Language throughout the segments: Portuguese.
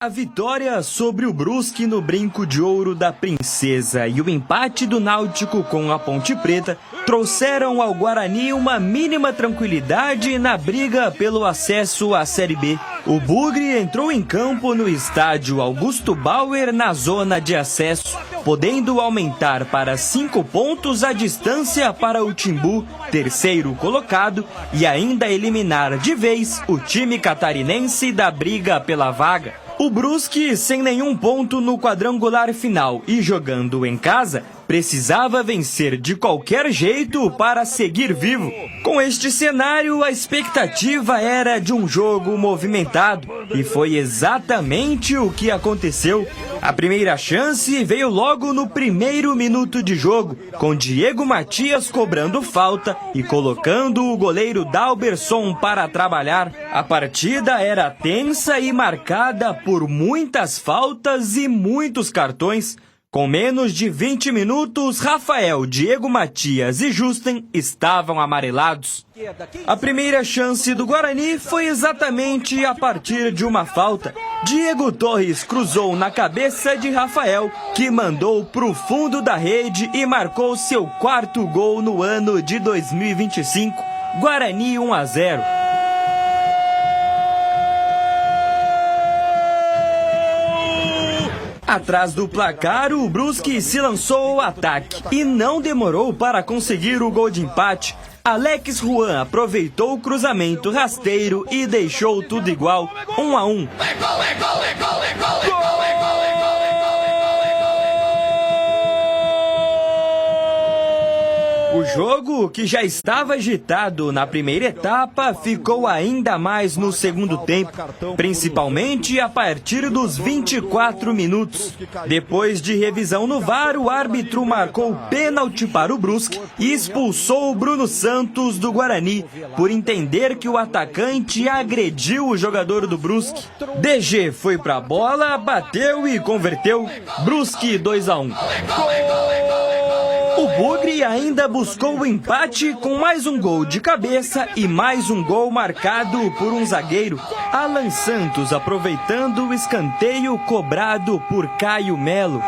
A vitória sobre o Brusque no Brinco de Ouro da Princesa e o empate do Náutico com a Ponte Preta trouxeram ao Guarani uma mínima tranquilidade na briga pelo acesso à Série B. O Bugre entrou em campo no estádio Augusto Bauer na zona de acesso, podendo aumentar para 5 pontos a distância para o Timbu, terceiro colocado, e ainda eliminar de vez o time catarinense da briga pela vaga. O Brusque, sem nenhum ponto no quadrangular final e jogando em casa, precisava vencer de qualquer jeito para seguir vivo. Com este cenário, a expectativa era de um jogo movimentado, e foi exatamente o que aconteceu. A primeira chance veio logo no primeiro minuto de jogo, com Diego Matias cobrando falta e colocando o goleiro Dalberson para trabalhar. A partida era tensa e marcada por muitas faltas e muitos cartões. Com menos de 20 minutos, Rafael, Diego Matias e Justen estavam amarelados. A primeira chance do Guarani foi exatamente a partir de uma falta. Diego Torres cruzou na cabeça de Rafael, que mandou para o fundo da rede e marcou seu 4º gol no ano de 2025. Guarani 1-0. Atrás do placar, o Brusque se lançou ao ataque e não demorou para conseguir o gol de empate. Alex Juan aproveitou o cruzamento rasteiro e deixou tudo igual, 1-1. O jogo, que já estava agitado na primeira etapa, ficou ainda mais no segundo tempo, principalmente a partir dos 24 minutos. Depois de revisão no VAR, o árbitro marcou pênalti para o Brusque e expulsou o Bruno Santos do Guarani, por entender que o atacante agrediu o jogador do Brusque. DG foi para a bola, bateu e converteu. Brusque 2-1. O Bugre ainda buscou o empate com mais um gol de cabeça e mais um gol marcado por um zagueiro. Alan Santos aproveitando o escanteio cobrado por Caio Melo.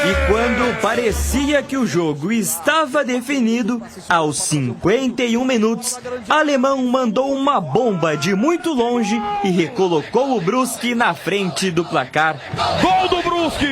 E quando parecia que o jogo estava definido, aos 51 minutos, Alemão mandou uma bomba de muito longe e recolocou o Brusque na frente do placar. Gol do Brusque!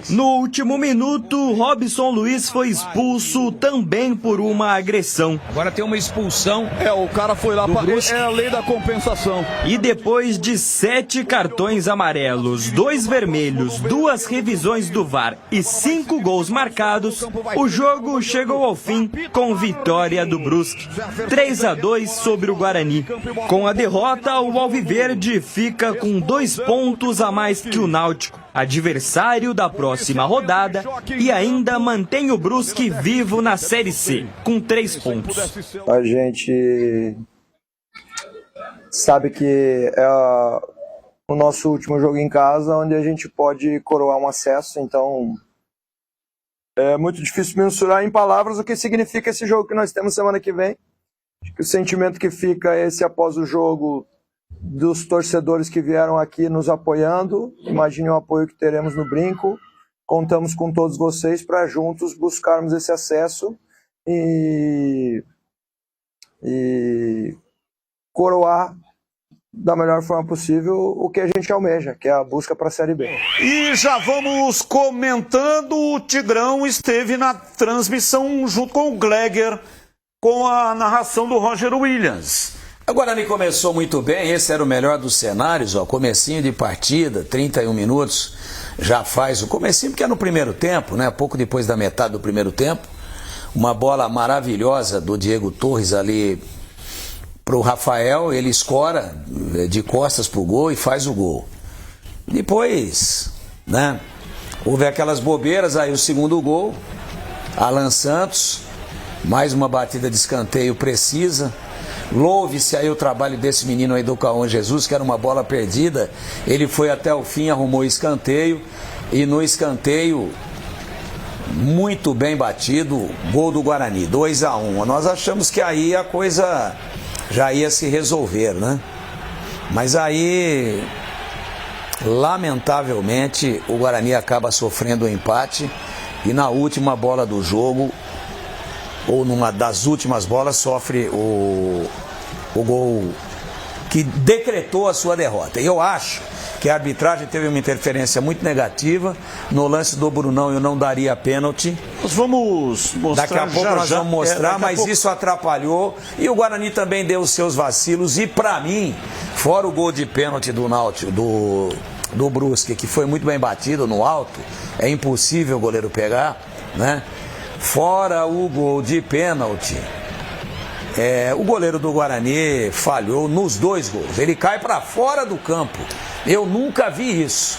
No último minuto, Robson Luiz foi expulso também por uma agressão. Agora tem uma expulsão. O cara foi lá para... É a lei da compensação. E depois de 7 cartões amarelos, 2 vermelhos, 2 revisões do VAR e 5 gols marcados, o jogo chegou ao fim com vitória do Brusque, 3-2 sobre o Guarani. Com a derrota, o Alviverde fica com 2 pontos a mais que o Náutico, adversário da próxima rodada, e ainda mantém o Brusque vivo na Série C, com 3 pontos. A gente sabe que é o nosso último jogo em casa, onde a gente pode coroar um acesso, então é muito difícil mensurar em palavras o que significa esse jogo que nós temos semana que vem. Acho que o sentimento que fica é esse após o jogo, dos torcedores que vieram aqui nos apoiando. Imagine o apoio que teremos no Brinco. Contamos com todos vocês para juntos buscarmos esse acesso e coroar da melhor forma possível o que a gente almeja, que é a busca para a Série B. E já vamos comentando, o Tigrão esteve na transmissão junto com o Gleger, com a narração do Roger Williams. O Guarani começou muito bem, esse era o melhor dos cenários, comecinho de partida, 31 minutos, já faz o comecinho, porque é no primeiro tempo, né? Pouco depois da metade do primeiro tempo, uma bola maravilhosa do Diego Torres ali pro Rafael, ele escora de costas pro gol e faz o gol. Depois, né, houve aquelas bobeiras, aí o segundo gol, Alan Santos, mais uma batida de escanteio precisa. Louve-se aí o trabalho desse menino aí do Cauã Jesus, que era uma bola perdida. Ele foi até o fim, arrumou escanteio, e no escanteio muito bem batido, gol do Guarani, 2-1. Nós achamos que aí a coisa já ia se resolver, né? Mas aí, lamentavelmente, o Guarani acaba sofrendo o empate e na última bola do jogo, ou numa das últimas bolas, sofre o gol que decretou a sua derrota. E eu acho que a arbitragem teve uma interferência muito negativa. No lance do Brunão eu não daria pênalti. Nós vamos mostrar. Daqui a pouco nós vamos mostrar, mas pouco... isso atrapalhou. E o Guarani também deu os seus vacilos. E pra mim, fora o gol de pênalti do Náutico, do Brusque, que foi muito bem batido no alto, é impossível o goleiro pegar, né? Fora o gol de pênalti, o goleiro do Guarani falhou nos 2 gols. Ele cai para fora do campo. Eu nunca vi isso.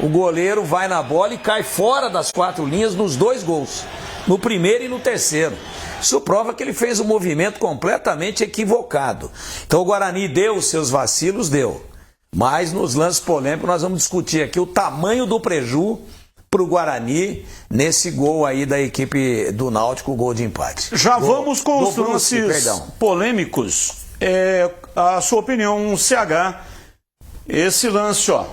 O goleiro vai na bola e cai fora das 4 linhas nos 2 gols. No primeiro e no terceiro. Isso prova que ele fez um movimento completamente equivocado. Então o Guarani deu os seus vacilos, deu. Mas nos lances polêmicos nós vamos discutir aqui o tamanho do prejuízo para o Guarani nesse gol aí da equipe do Náutico, o gol de empate. Já vamos com os lances polêmicos. A sua opinião, CH, esse lance, ó.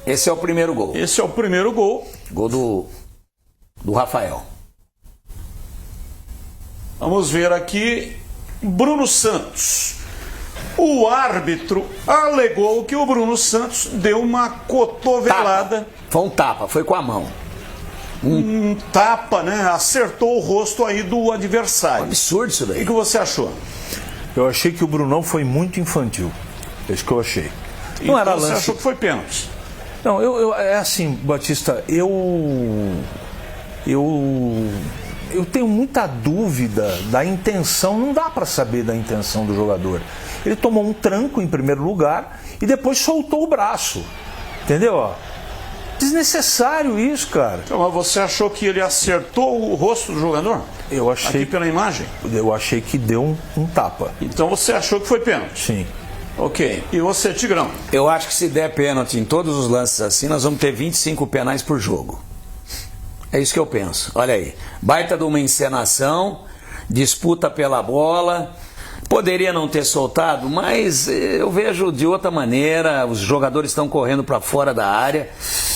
Esse é o primeiro gol. Esse é o primeiro gol. Gol do Rafael. Vamos ver aqui, Bruno Santos. O árbitro alegou que o Bruno Santos deu uma cotovelada. Tapa. Foi um tapa, foi com a mão. Um tapa, né? Acertou o rosto aí do adversário. Absurdo isso daí. O que você achou? Eu achei que o Brunão foi muito infantil. É isso que eu achei. Não então era você lance... achou que foi pênalti? Não, é assim, Batista, eu tenho muita dúvida da intenção, não dá para saber da intenção do jogador. Ele tomou um tranco em primeiro lugar e depois soltou o braço, entendeu? Desnecessário isso, cara. Então, mas você achou que ele acertou o rosto do jogador? Eu achei. Aqui pela imagem? Eu achei que deu um tapa. Então você achou que foi pênalti? Sim. Ok. E você, Tigrão? Eu acho que se der pênalti em todos os lances assim, nós vamos ter 25 penais por jogo. É isso que eu penso. Olha aí. Baita de uma encenação, disputa pela bola. Poderia não ter soltado, mas eu vejo de outra maneira. Os jogadores estão correndo para fora da área.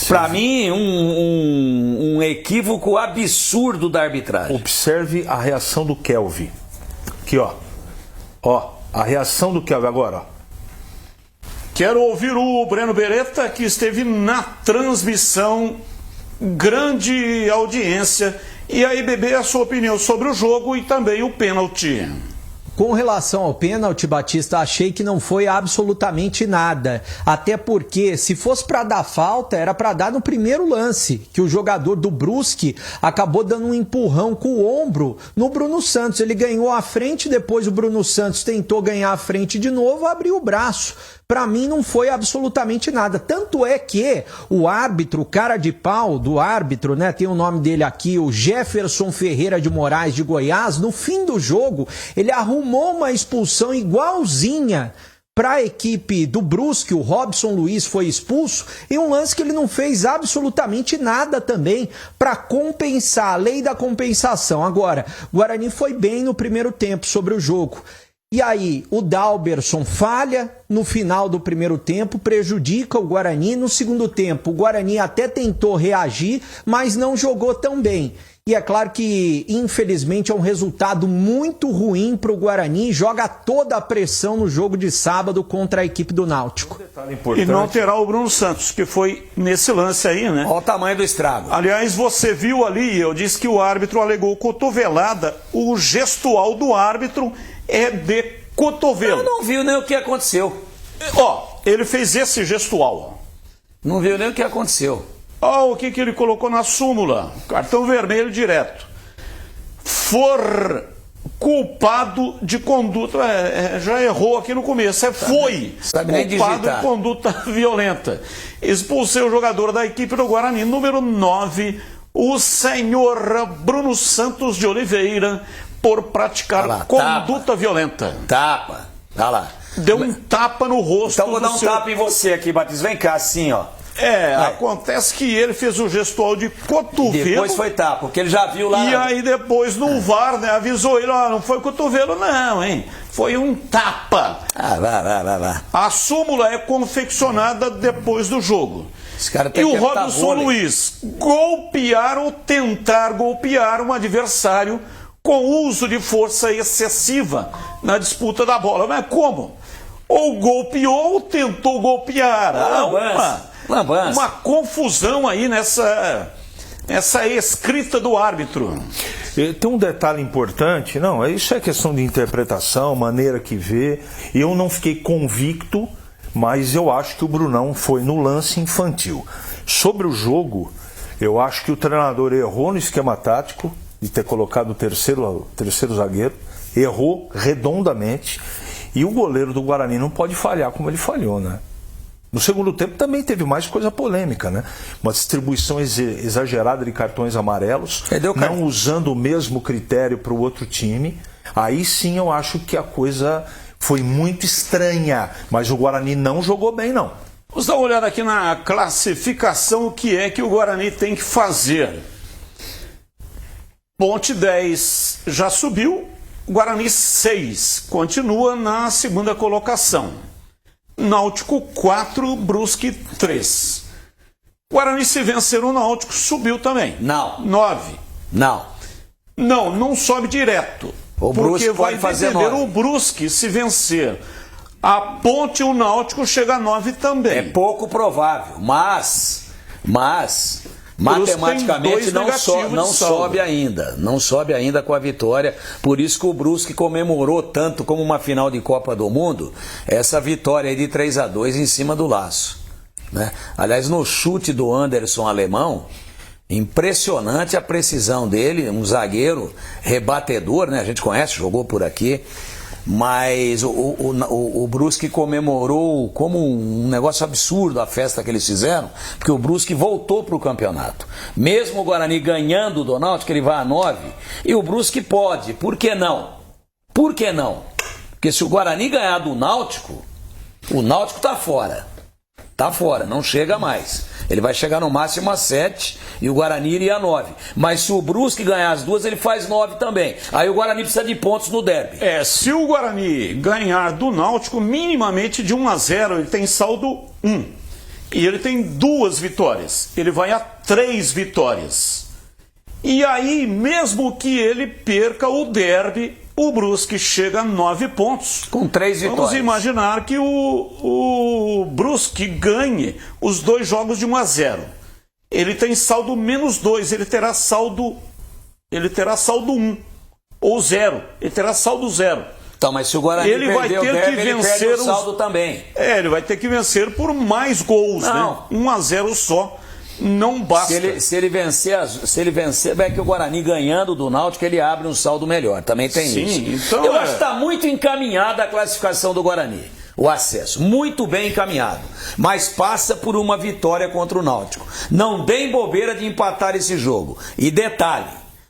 Para mim, um equívoco absurdo da arbitragem. Observe a reação do Kelvin. Aqui, ó. Ó, a reação do Kelvin agora, ó. Quero ouvir o Breno Beretta, que esteve na transmissão, grande audiência. E aí, Bebê, a sua opinião sobre o jogo e também o pênalti. Com relação ao pênalti, Batista, achei que não foi absolutamente nada. Até porque, se fosse para dar falta, era para dar no primeiro lance, que o jogador do Brusque acabou dando um empurrão com o ombro no Bruno Santos. Ele ganhou a frente, depois o Bruno Santos tentou ganhar a frente de novo, abriu o braço. Para mim não foi absolutamente nada. Tanto é que o árbitro, o cara de pau do árbitro, né, tem o nome dele aqui, o Jefferson Ferreira de Moraes de Goiás, no fim do jogo, ele arrumou uma expulsão igualzinha para a equipe do Brusque. O Robson Luiz foi expulso em um lance que ele não fez absolutamente nada também para compensar, a lei da compensação. Agora, o Guarani foi bem no primeiro tempo sobre o jogo. E aí, o Dalberson falha no final do primeiro tempo, prejudica o Guarani. No segundo tempo, o Guarani até tentou reagir, mas não jogou tão bem. E é claro que, infelizmente, é um resultado muito ruim para o Guarani. Joga toda a pressão no jogo de sábado contra a equipe do Náutico. E não terá o Bruno Santos, que foi nesse lance aí, né? Olha o tamanho do estrago. Aliás, você viu ali, eu disse que o árbitro alegou cotovelada. O gestual do árbitro é de cotovelo. Eu não viu nem o que aconteceu. Ó, ele fez esse gestual. Não viu nem o que aconteceu. Ó, o que ele colocou na súmula. Cartão vermelho direto. For culpado de conduta... já errou aqui no começo. Foi culpado de conduta violenta. Expulsei o jogador da equipe do Guarani, número 9, o senhor Bruno Santos de Oliveira, por praticar conduta violenta. Tapa. Tá lá. Deu um tapa no rosto. Então vou dar um tapa em você aqui, Batista. Vem cá, assim, ó. Acontece que ele fez o gestual de cotovelo. Depois foi tapa, porque ele já viu lá. E aí depois no VAR, né, avisou ele, ó, não foi cotovelo não, hein? Foi um tapa. Vai. A súmula é confeccionada depois do jogo. Esse cara E o Robson Luiz golpear ou tentar golpear um adversário com uso de força excessiva na disputa da bola. Mas como? Ou golpeou ou tentou golpear. Uma confusão aí nessa escrita do árbitro. Tem um detalhe importante, isso é questão de interpretação, maneira que vê. Eu não fiquei convicto, mas eu acho que o Brunão foi no lance infantil. Sobre o jogo, eu acho que o treinador errou no esquema tático de ter colocado o terceiro zagueiro, errou redondamente, e o goleiro do Guarani não pode falhar como ele falhou, né? No segundo tempo também teve mais coisa polêmica, né? Uma distribuição exagerada de cartões amarelos, não usando o mesmo critério para o outro time. Aí sim eu acho que a coisa foi muito estranha, mas o Guarani não jogou bem, não. Vamos dar uma olhada aqui na classificação, o que é que o Guarani tem que fazer. Ponte 10 já subiu, Guarani 6 continua na segunda colocação. Náutico 4, Brusque 3. Guarani, se vencer o Náutico, subiu também. Não. 9. Não sobe direto. O Brusque vai fazer 9. O Brusque, se vencer a Ponte, o Náutico chega a 9 também. É pouco provável, mas matematicamente não sobe ainda. Não sobe ainda com a vitória. Por isso que o Brusque comemorou tanto como uma final de Copa do Mundo essa vitória aí de 3-2 em cima do Laço, né? Aliás, no chute do Anderson Alemão, impressionante a precisão dele, um zagueiro rebatedor, né? A gente conhece, jogou por aqui. Mas o Brusque comemorou como um negócio absurdo a festa que eles fizeram, porque o Brusque voltou para o campeonato. Mesmo o Guarani ganhando do Náutico, ele vai a 9, e o Brusque pode. Por que não? Porque se o Guarani ganhar do Náutico, o Náutico está fora. Está fora, não chega mais. Ele vai chegar no máximo a 7 e o Guarani iria a 9. Mas se o Brusque ganhar as duas, ele faz 9 também. Aí o Guarani precisa de pontos no derby. Se o Guarani ganhar do Náutico minimamente de 1-0, ele tem saldo 1. E ele tem 2 vitórias. Ele vai a 3 vitórias. E aí, mesmo que ele perca o derby, o Brusque chega a 9 pontos. Com 3 vitórias. Vamos imaginar que o Brusque ganhe os 2 jogos de 1-0. Ele tem saldo -2, ele terá saldo 1 ou 0. Ele terá saldo 0. Então, mas se o Guarani ele vai ter o derby, que vencer ele perde o saldo também. Ele vai ter que vencer por mais gols, não, né? 1-0 só. Não basta. Se ele vencer, é que o Guarani ganhando do Náutico, ele abre um saldo melhor. Também tem isso. Então eu acho que está muito encaminhada a classificação do Guarani. O acesso. Muito bem encaminhado. Mas passa por uma vitória contra o Náutico. Não deem bobeira de empatar esse jogo. E detalhe,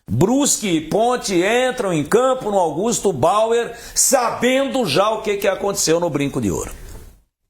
Brusque e Ponte entram em campo no Augusto Bauer, sabendo já o que aconteceu no Brinco de Ouro.